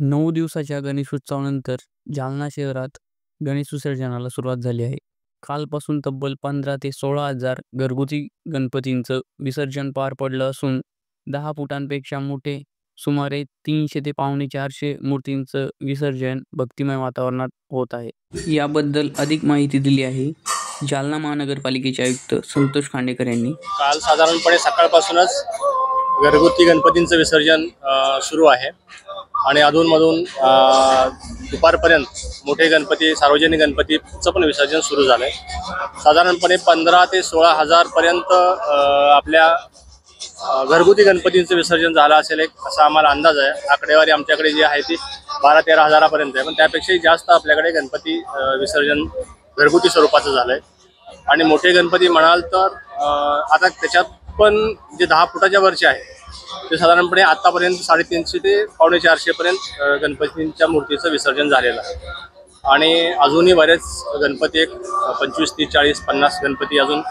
9 दिवसाच्या गणेशोत्सवानंतर जालना शहरात गणेश विसर्जनाला सुरुवात झाली आहे. कालपासून तब्बल 15 ते 16,000 घरगुती गणपतींचं विसर्जन पार पडलं असून 10 फुटांपेक्षा मोठे सुमारे 300 ते पावणे 400 मूर्तींचं विसर्जन भक्तिमय वातावरणात होत आहे. याबद्दल अधिक माहिती दिली आहे जालना महानगरपालिकेचे आयुक्त संतोष खांडेकर यांनी. काल साधारणपणे सकाळपासूनच घरगुती गणपतींचं विसर्जन सुरू आहे आणि अधूनमधून दुपारपर्यंत मोठे गणपती सार्वजनिक गणपतीचं पण विसर्जन सुरू झालं आहे. साधारणपणे 15 ते 16,000 पर्यंत आपल्या घरगुती गणपतींचं विसर्जन झालं असेल एक असा आम्हाला अंदाज आहे. आकडेवारी आमच्याकडे जी आहे ती 12-13 हजारापर्यंत आहे, पण त्यापेक्षाही जास्त आपल्याकडे गणपती विसर्जन घरगुती स्वरूपाचं झालं आहे. आणि मोठे गणपती म्हणाल तर आता त्याच्यात पण जे 10 फुटाच्या वरचे आहे ते साधारणपणे आतापर्यंत 350 ते पावणे 400 पर्यंत गणपतींच्या मूर्तीचं विसर्जन झालेलं आहे. आणि अजूनही बरेच गणपती एक 25, 30, 40, 50 गणपती अजून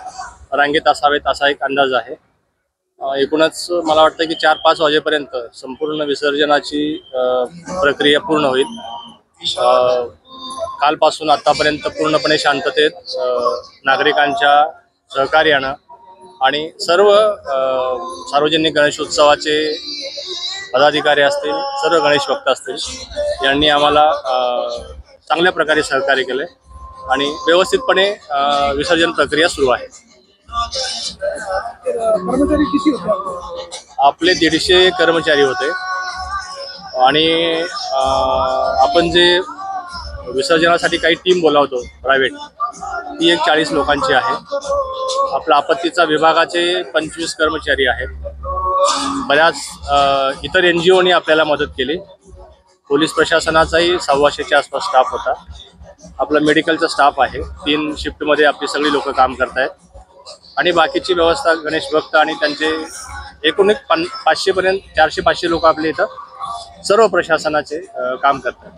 रांगेत असावेत असा एक अंदाज आहे. एकूणच मला वाटतं की 4-5 वाजेपर्यंत संपूर्ण विसर्जनाची प्रक्रिया पूर्ण होईल. कालपासून आतापर्यंत पूर्णपणे शांततेत नागरिकांच्या सहकार्यानं आणि सर्व सार्वजनिक गणेशोत्सवाचे पदाधिकारी असतील, सर्व गणेश भक्त असतील, यांनी आम्हाला चांगल्या प्रकारे सहकार्य केले आणि व्यवस्थितपणे विसर्जन प्रक्रिया सुरू आहे. कर्मचारी किती होते? आपले 150 कर्मचारी होते आणि आपण जे विसर्जनासाठी काही टीम बोलावतो प्रायव्हेट, ती एक 40 लोकांची आहे. आपला आपत्तीचा विभागाचे 25 कर्मचारी आहेत. बऱ्याच इतर NGOनी आपल्याला मदत केली. पोलीस प्रशासनाचाही 125च्या आसपास स्टाफ होता. आपला मेडिकलचा स्टाफ आहे. 3 शिफ्टमध्ये आपली सगळी लोक काम करत आहेत आणि बाकीची व्यवस्था गणेश भक्त आणि त्यांचे एकूण 500पर्यंत 400-500 लोक आपले इथं सर्व प्रशासनाचे काम करतात.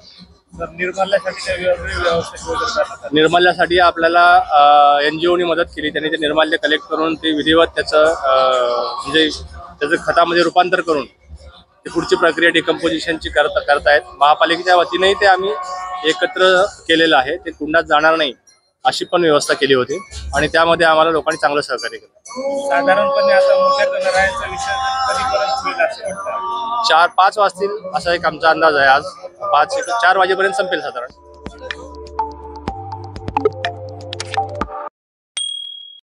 निर्माल्यासाठी आपल्याला NGOनी मदत केली. त्यांनी ते निर्माल्य कलेक्ट करून ते विधिवत त्याचं म्हणजे त्याचं खतामध्ये रूपांतर करून ते पुढची प्रक्रिया डिकम्पोजिशनची करतायत. महापालिकेच्या वतीनेही ते आम्ही एकत्र केलेलं आहे. ते कुंडात जाणार नाही अशी पण व्यवस्था केली होती आणि त्यामध्ये आम्हाला लोकांनी चांगलं सहकार्य केलं. साधारणपणे आता मोठ्या गणरायांचं विसर्जन कधीपर्यंत होईल असं वाटतं? 4-5 वाजतील असा एक आमचा अंदाज आहे. आज 4 वाजेपर्यंत संपेल साधारण.